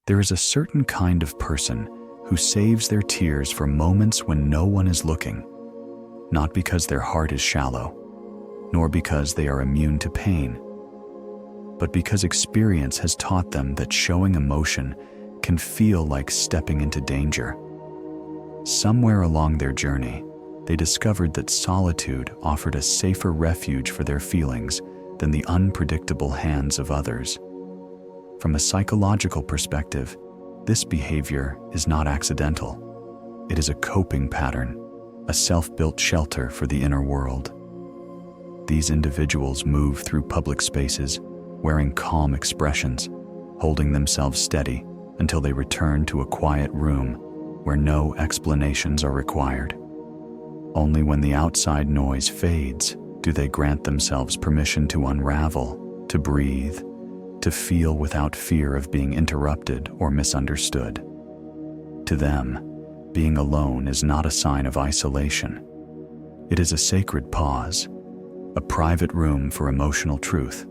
There is a certain kind of person who saves their tears for moments when no one is looking, not because their heart is shallow, nor because they are immune to pain, but because experience has taught them that showing emotion can feel like stepping into danger. Somewhere along their journey, they discovered that solitude offered a safer refuge for their feelings than the unpredictable hands of others. From a psychological perspective, this behavior is not accidental. It is a coping pattern, a self-built shelter for the inner world. These individuals move through public spaces, wearing calm expressions, holding themselves steady until they return to a quiet room where no explanations are required. Only when the outside noise fades do they grant themselves permission to unravel, to breathe, to feel without fear of being interrupted or misunderstood. To them, being alone is not a sign of isolation. It is a sacred pause, a private room for emotional truth.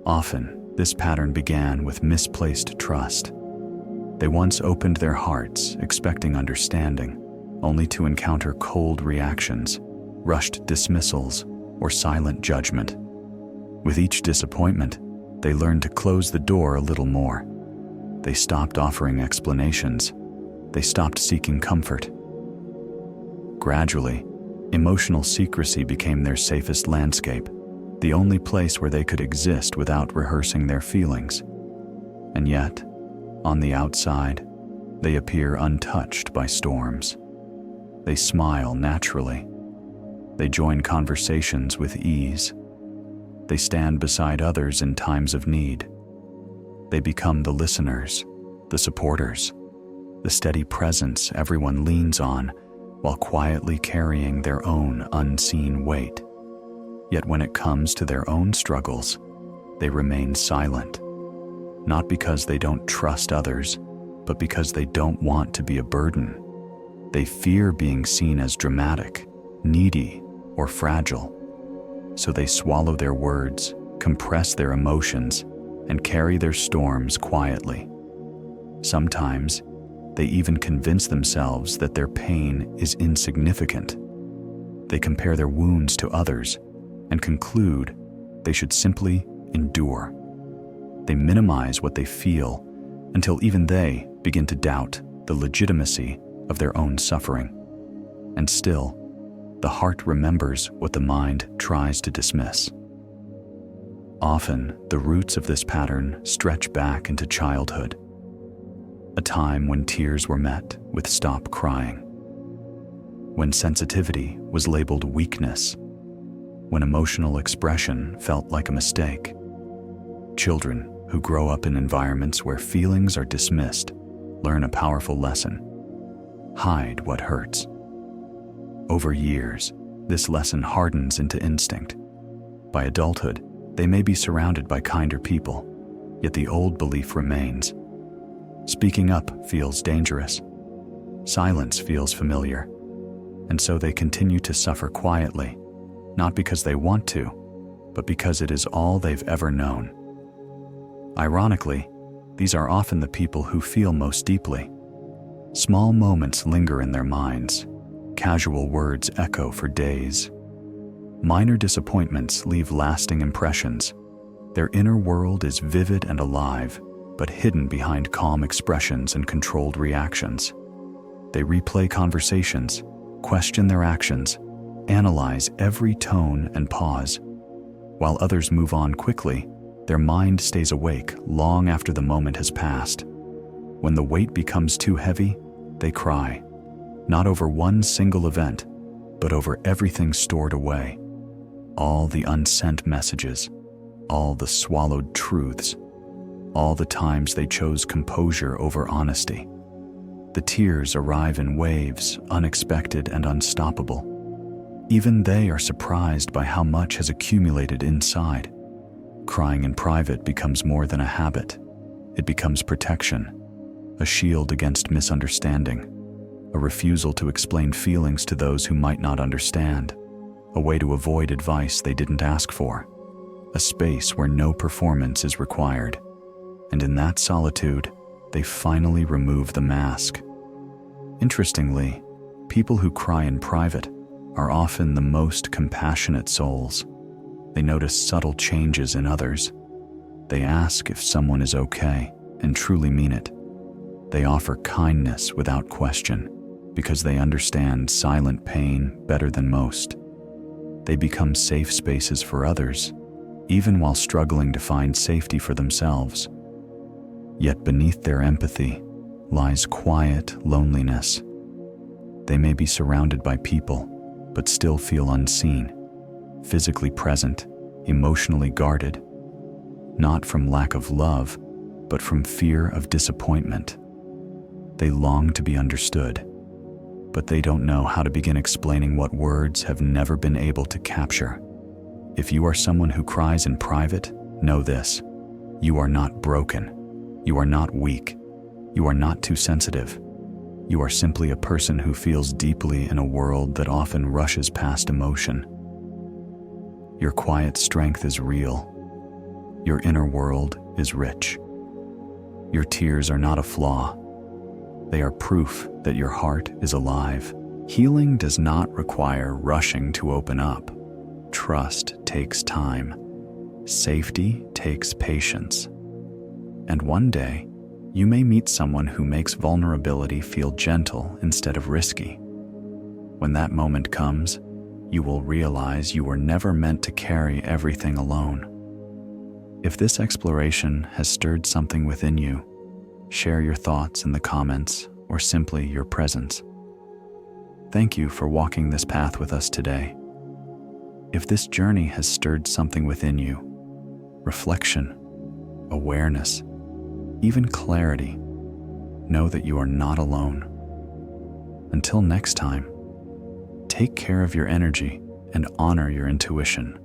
Often, this pattern began with misplaced trust. They once opened their hearts, expecting understanding, only to encounter cold reactions, rushed dismissals, or silent judgment. With each disappointment, they learned to close the door a little more. They stopped offering explanations. They stopped seeking comfort. Gradually, emotional secrecy became their safest landscape, the only place where they could exist without rehearsing their feelings. And yet, on the outside, they appear untouched by storms. They smile naturally. They join conversations with ease. They stand beside others in times of need. They become the listeners, the supporters, the steady presence everyone leans on while quietly carrying their own unseen weight. Yet when it comes to their own struggles, they remain silent, not because they don't trust others, but because they don't want to be a burden. They fear being seen as dramatic, needy, or fragile. So they swallow their words, compress their emotions, and carry their storms quietly. Sometimes, they even convince themselves that their pain is insignificant. They compare their wounds to others and conclude they should simply endure. They minimize what they feel until even they begin to doubt the legitimacy of their own suffering. And still, the heart remembers what the mind tries to dismiss. Often, the roots of this pattern stretch back into childhood, a time when tears were met with "stop crying," when sensitivity was labeled weakness, when emotional expression felt like a mistake. Children who grow up in environments where feelings are dismissed learn a powerful lesson: hide what hurts. Over years, this lesson hardens into instinct. By adulthood, they may be surrounded by kinder people, yet the old belief remains. Speaking up feels dangerous. Silence feels familiar. And so they continue to suffer quietly, not because they want to, but because it is all they've ever known. Ironically, these are often the people who feel most deeply. Small moments linger in their minds. Casual words echo for days. Minor disappointments leave lasting impressions. Their inner world is vivid and alive, but hidden behind calm expressions and controlled reactions. They replay conversations, question their actions, analyze every tone and pause. While others move on quickly, their mind stays awake long after the moment has passed. When the weight becomes too heavy, they cry, not over one single event, but over everything stored away. All the unsent messages, all the swallowed truths, all the times they chose composure over honesty. The tears arrive in waves, unexpected and unstoppable. Even they are surprised by how much has accumulated inside. Crying in private becomes more than a habit. It becomes protection, a shield against misunderstanding, a refusal to explain feelings to those who might not understand, a way to avoid advice they didn't ask for, a space where no performance is required. And in that solitude, they finally remove the mask. Interestingly, people who cry in private are often the most compassionate souls. They notice subtle changes in others. They ask if someone is okay and truly mean it. They offer kindness without question because they understand silent pain better than most. They become safe spaces for others, even while struggling to find safety for themselves. Yet beneath their empathy lies quiet loneliness. They may be surrounded by people, but still feel unseen, physically present, emotionally guarded, not from lack of love, but from fear of disappointment. They long to be understood, but they don't know how to begin explaining what words have never been able to capture. If you are someone who cries in private, know this: you are not broken. You are not weak. You are not too sensitive. You are simply a person who feels deeply in a world that often rushes past emotion. Your quiet strength is real. Your inner world is rich. Your tears are not a flaw. They are proof that your heart is alive. Healing does not require rushing to open up. Trust takes time. Safety takes patience. And one day, you may meet someone who makes vulnerability feel gentle instead of risky. When that moment comes, you will realize you were never meant to carry everything alone. If this exploration has stirred something within you, share your thoughts in the comments or simply your presence. Thank you for walking this path with us today. If this journey has stirred something within you, reflection, awareness, even clarity, know that you are not alone. Until next time, take care of your energy and honor your intuition.